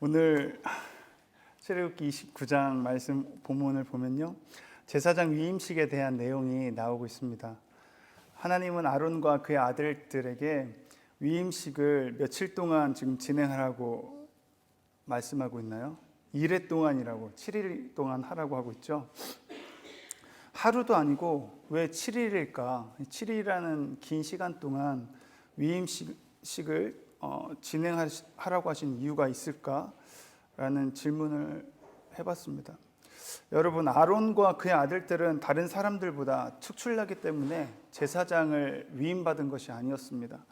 오늘 출애굽기 29장 말씀 본문을 보면요, 제사장 위임식에 대한 내용이 나오고 있습니다. 하나님은 아론과 그의 아들들에게 위임식을 며칠 동안 지금 진행하라고 말씀하고 있나요? 1회 동안이라고, 7일 동안 하라고 하고 있죠. 하루도 아니고 왜 7일일까? 7일이라는 긴 시간 동안 위임식을 진행하라고 하신 이유가 있을까라는 질문을 해봤습니다. 여러분, 아론과 그의 아들들은 다른 사람들보다 특출나기 때문에 제사장을 위임받은 것이 아니었습니다.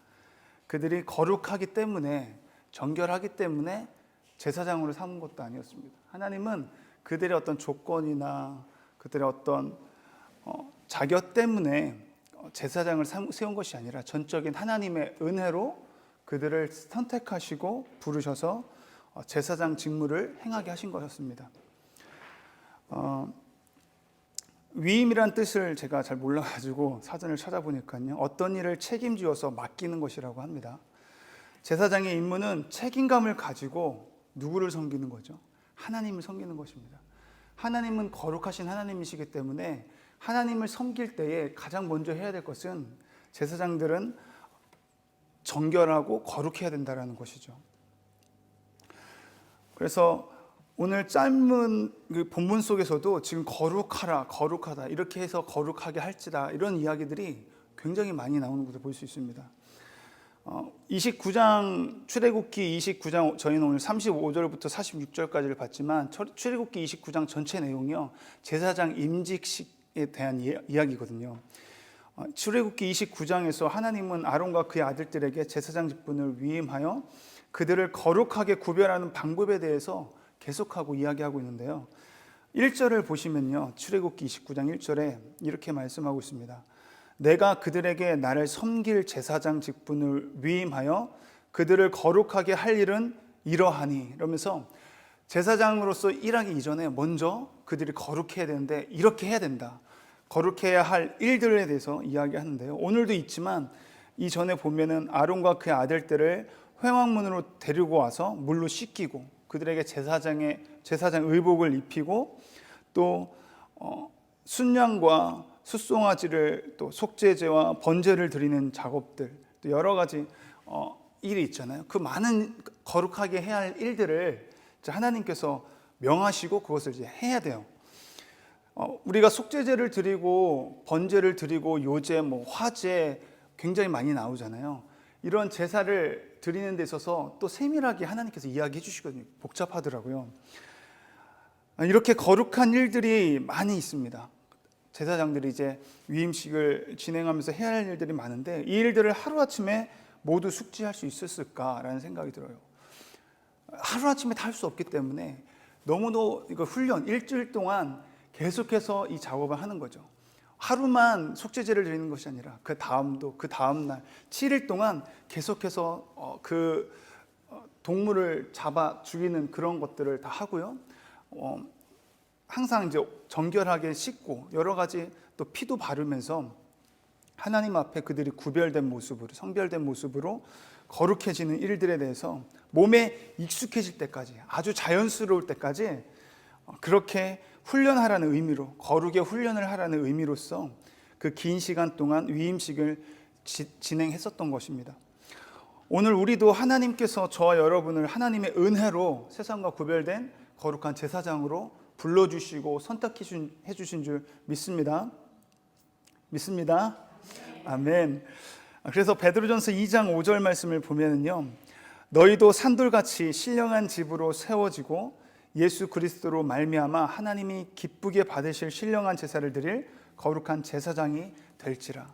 그들이 거룩하기 때문에, 정결하기 때문에 제사장으로 삼은 것도 아니었습니다. 하나님은 그들의 어떤 조건이나 그들의 어떤 자격 때문에 제사장을 세운 것이 아니라 전적인 하나님의 은혜로 그들을 선택하시고 부르셔서 제사장 직무를 행하게 하신 것이었습니다. 위임이란 뜻을 제가 잘 몰라가지고 사전을 찾아보니까요, 어떤 일을 책임지어서 맡기는 것이라고 합니다. 제사장의 임무는 책임감을 가지고 누구를 섬기는 거죠? 하나님을 섬기는 것입니다. 하나님은 거룩하신 하나님이시기 때문에 하나님을 섬길 때에 가장 먼저 해야 될 것은, 제사장들은 정결하고 거룩해야 된다는 것이죠. 그래서 오늘 짧은 그 본문 속에서도 지금 거룩하라, 거룩하다, 이렇게 해서 거룩하게 할지다, 이런 이야기들이 굉장히 많이 나오는 것을 볼 수 있습니다. 29장, 출애굽기 29장, 저희는 오늘 35절부터 46절까지를 봤지만 출애굽기 29장 전체 내용이요, 제사장 임직식에 대한 이야기거든요. 출애굽기 29장에서 하나님은 아론과 그의 아들들에게 제사장 직분을 위임하여 그들을 거룩하게 구별하는 방법에 대해서 계속하고 이야기하고 있는데요, 1절을 보시면요, 출애굽기 29장 1절에 이렇게 말씀하고 있습니다. 내가 그들에게 나를 섬길 제사장 직분을 위임하여 그들을 거룩하게 할 일은 이러하니, 이러면서 제사장으로서 일하기 이전에 먼저 그들이 거룩해야 되는데 이렇게 해야 된다, 거룩해야 할 일들에 대해서 이야기하는데요, 오늘도 있지만 이전에 보면은 아론과 그의 아들들을 회막문으로 데리고 와서 물로 씻기고 그들에게 제사장 의복을 입히고 또 순양과 숫송아지를, 또 속죄제와 번제를 드리는 작업들, 또 여러 가지 일이 있잖아요. 그 많은 거룩하게 해야 할 일들을 하나님께서 명하시고 그것을 이제 해야 돼요. 우리가 속죄제를 드리고 번제를 드리고 요제, 화제 굉장히 많이 나오잖아요. 이런 제사를 드리는 데 있어서 또 세밀하게 하나님께서 이야기해 주시거든요. 복잡하더라고요. 이렇게 거룩한 일들이 많이 있습니다. 제사장들이 이제 위임식을 진행하면서 해야 할 일들이 많은데 이 일들을 하루아침에 모두 숙지할 수 있었을까라는 생각이 들어요. 하루아침에 다 할 수 없기 때문에 너무도 이거 훈련, 일주일 동안 계속해서 이 작업을 하는 거죠. 하루만 속죄제를 드리는 것이 아니라 그 다음도, 그 다음날 7일 동안 계속해서 그 동물을 잡아 죽이는 그런 것들을 다 하고요, 항상 이제 정결하게 씻고 여러 가지 또 피도 바르면서 하나님 앞에 그들이 구별된 모습으로, 성별된 모습으로 거룩해지는 일들에 대해서 몸에 익숙해질 때까지, 아주 자연스러울 때까지 그렇게 훈련하라는 의미로, 거룩의 훈련을 하라는 의미로서 그 긴 시간 동안 위임식을 진행했었던 것입니다. 오늘 우리도 하나님께서 저와 여러분을 하나님의 은혜로 세상과 구별된 거룩한 제사장으로 불러주시고 선택해 주신 줄 믿습니다. 믿습니다. 아멘. 그래서 베드로전서 2장 5절 말씀을 보면은요, 너희도 산돌같이 신령한 집으로 세워지고 예수 그리스도로 말미암아 하나님이 기쁘게 받으실 신령한 제사를 드릴 거룩한 제사장이 될지라.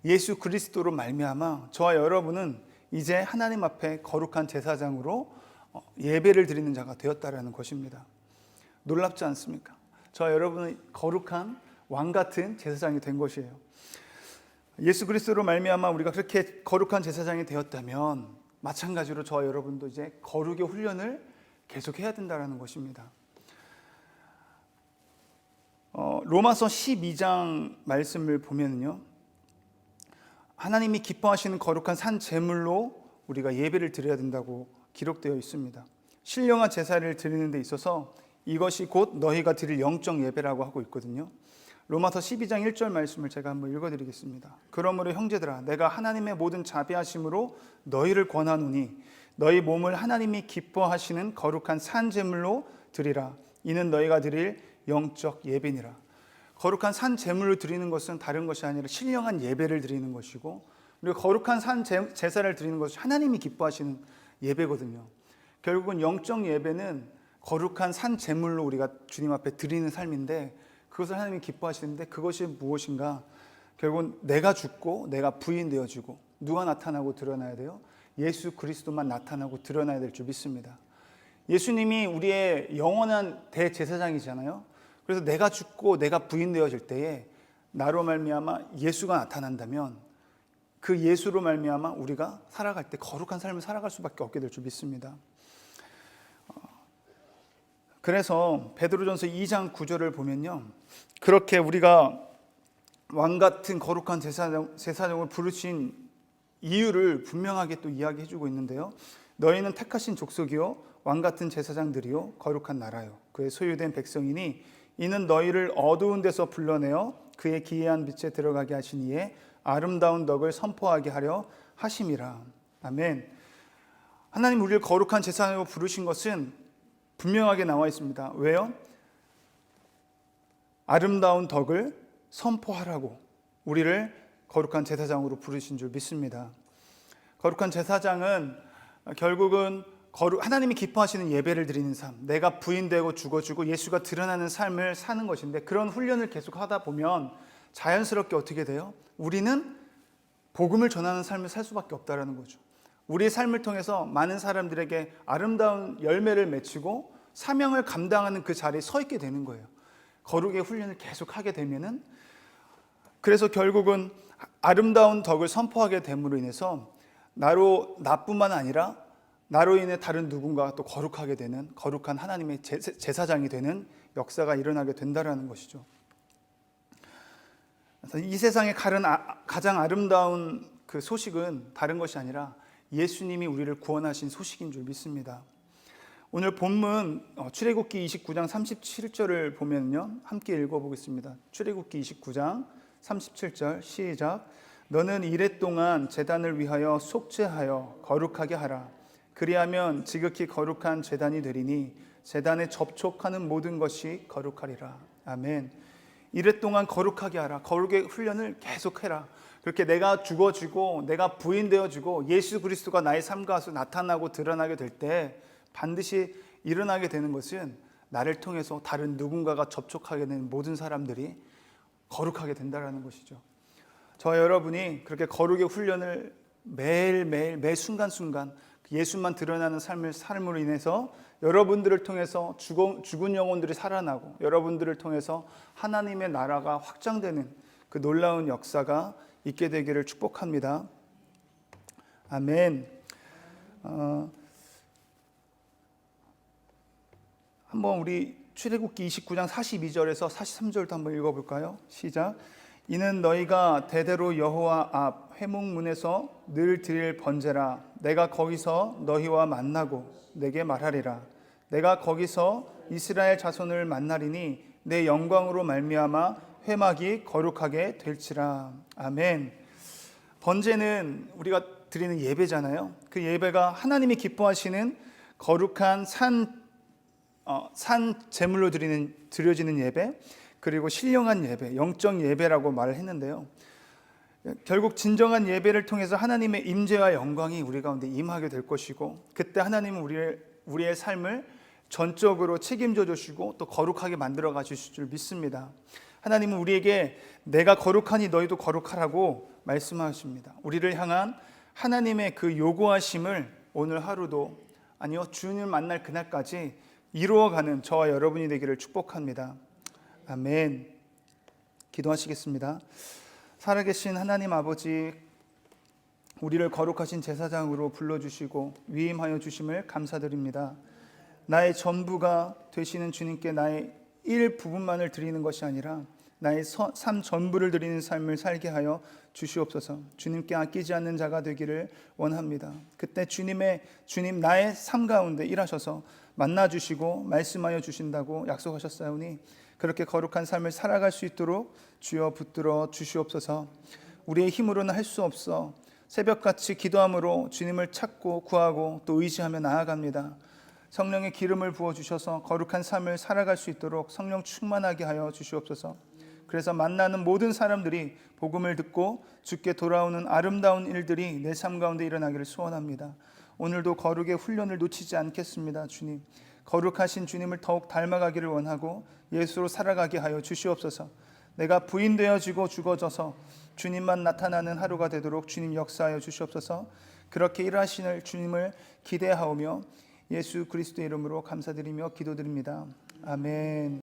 예수 그리스도로 말미암아 저와 여러분은 이제 하나님 앞에 거룩한 제사장으로 예배를 드리는 자가 되었다라는 것입니다. 놀랍지 않습니까? 저와 여러분은 거룩한 왕 같은 제사장이 된 것이에요. 예수 그리스도로 말미암아 우리가 그렇게 거룩한 제사장이 되었다면 마찬가지로 저와 여러분도 이제 거룩의 훈련을 계속해야 된다는 것입니다. 로마서 12장 말씀을 보면요, 하나님이 기뻐하시는 거룩한 산 제물로 우리가 예배를 드려야 된다고 기록되어 있습니다. 신령한 제사를 드리는 데 있어서 이것이 곧 너희가 드릴 영적 예배라고 하고 있거든요. 로마서 12장 1절 말씀을 제가 한번 읽어드리겠습니다. 그러므로 형제들아 내가 하나님의 모든 자비하심으로 너희를 권하노니 너희 몸을 하나님이 기뻐하시는 거룩한 산 제물로 드리라. 이는 너희가 드릴 영적 예배니라. 거룩한 산 제물로 드리는 것은 다른 것이 아니라 신령한 예배를 드리는 것이고, 그리고 거룩한 산 제사를 드리는 것은 하나님이 기뻐하시는 예배거든요. 결국은 영적 예배는 거룩한 산 제물로 우리가 주님 앞에 드리는 삶인데, 그것을 하나님이 기뻐하시는데 그것이 무엇인가? 결국은 내가 죽고 내가 부인되어지고 누가 나타나고 드러나야 돼요? 예수 그리스도만 나타나고 드러나야 될 줄 믿습니다. 예수님이 우리의 영원한 대제사장이잖아요. 그래서 내가 죽고 내가 부인되어질 때에 나로 말미암아 예수가 나타난다면 그 예수로 말미암아 우리가 살아갈 때 거룩한 삶을 살아갈 수밖에 없게 될 줄 믿습니다. 그래서 베드로전서 2장 9절을 보면요, 그렇게 우리가 왕같은 거룩한 제사장을 부르신 이유를 분명하게 또 이야기해 주고 있는데요. 너희는 택하신 족속이요 왕같은 제사장들이요 거룩한 나라요 그의 소유된 백성이니 이는 너희를 어두운 데서 불러내어 그의 기이한 빛에 들어가게 하신 이에 아름다운 덕을 선포하게 하려 하심이라. 아멘. 하나님 우리를 거룩한 제사장으로 부르신 것은 분명하게 나와 있습니다. 왜요? 아름다운 덕을 선포하라고 우리를 거룩한 제사장으로 부르신 줄 믿습니다. 거룩한 제사장은 결국은 하나님이 기뻐하시는 예배를 드리는 삶, 내가 부인되고 죽어지고 예수가 드러나는 삶을 사는 것인데, 그런 훈련을 계속 하다 보면 자연스럽게 어떻게 돼요? 우리는 복음을 전하는 삶을 살 수밖에 없다는 거죠. 우리의 삶을 통해서 많은 사람들에게 아름다운 열매를 맺히고 사명을 감당하는 그 자리에 서 있게 되는 거예요. 거룩의 훈련을 계속 하게 되면은. 그래서 결국은 아름다운 덕을 선포하게 됨으로 인해서 나뿐만 아니라 나로 인해 다른 누군가가 또 거룩하게 되는, 거룩한 하나님의 제사장이 되는 역사가 일어나게 된다는 것이죠. 이 세상에 가장 아름다운 그 소식은 다른 것이 아니라 예수님이 우리를 구원하신 소식인 줄 믿습니다. 오늘 본문 출애굽기 29장 37절을 보면요, 함께 읽어보겠습니다. 출애굽기 29장 37절 시작. 너는 이레 동안 제단을 위하여 속죄하여 거룩하게 하라. 그리하면 지극히 거룩한 제단이 되리니 제단에 접촉하는 모든 것이 거룩하리라. 아멘. 이레 동안 거룩하게 하라. 거룩의 훈련을 계속해라. 그렇게 내가 죽어지고 내가 부인되어지고 예수 그리스도가 나의 삶 가운데 나타나고 드러나게 될 때 반드시 일어나게 되는 것은 나를 통해서 다른 누군가가 접촉하게 되는 모든 사람들이 거룩하게 된다는 것이죠. 저와 여러분이 그렇게 거룩의 훈련을 매일매일 매 순간순간 예수만 드러나는 삶으로 인해서 여러분들을 통해서 죽은 영혼들이 살아나고 여러분들을 통해서 하나님의 나라가 확장되는 그 놀라운 역사가 있게 되기를 축복합니다. 아멘. 한번 우리 출애굽기 29장 42절에서 43절도 한번 읽어볼까요? 시작. 이는 너희가 대대로 여호와 앞 회목문에서 늘 드릴 번제라. 내가 거기서 너희와 만나고 내게 말하리라. 내가 거기서 이스라엘 자손을 만나리니 내 영광으로 말미암아 회막이 거룩하게 될지라. 아멘. 번제는 우리가 드리는 예배잖아요. 그 예배가 하나님이 기뻐하시는 거룩한 산 제물로 드려지는 예배, 그리고 신령한 예배, 영적 예배라고 말을 했는데요. 결국 진정한 예배를 통해서 하나님의 임재와 영광이 우리 가운데 임하게 될 것이고, 그때 하나님은 우리의 삶을 전적으로 책임져 주시고 또 거룩하게 만들어 가실 줄 믿습니다. 하나님은 우리에게 내가 거룩하니 너희도 거룩하라고 말씀하십니다. 우리를 향한 하나님의 그 요구하심을 오늘 하루도, 아니요, 주님을 만날 그날까지 이루어가는 저와 여러분이 되기를 축복합니다. 아멘. 기도하시겠습니다. 살아계신 하나님 아버지, 우리를 거룩하신 제사장으로 불러주시고 위임하여 주심을 감사드립니다. 나의 전부가 되시는 주님께 나의 일부분만을 드리는 것이 아니라 나의 삶 전부를 드리는 삶을 살게 하여 주시옵소서. 주님께 아끼지 않는 자가 되기를 원합니다. 그때 주님 나의 삶 가운데 일하셔서 만나주시고 말씀하여 주신다고 약속하셨사오니 그렇게 거룩한 삶을 살아갈 수 있도록 주여 붙들어 주시옵소서. 우리의 힘으로는 할 수 없어 새벽같이 기도함으로 주님을 찾고 구하고 또 의지하며 나아갑니다. 성령의 기름을 부어주셔서 거룩한 삶을 살아갈 수 있도록 성령 충만하게 하여 주시옵소서. 그래서 만나는 모든 사람들이 복음을 듣고 주께 돌아오는 아름다운 일들이 내 삶 가운데 일어나기를 소원합니다. 오늘도 거룩의 훈련을 놓치지 않겠습니다. 주님, 거룩하신 주님을 더욱 닮아가기를 원하고 예수로 살아가게 하여 주시옵소서. 내가 부인되어지고 죽어져서 주님만 나타나는 하루가 되도록 주님 역사하여 주시옵소서. 그렇게 일하시는 주님을 기대하오며 예수 그리스도의 이름으로 감사드리며 기도드립니다. 아멘.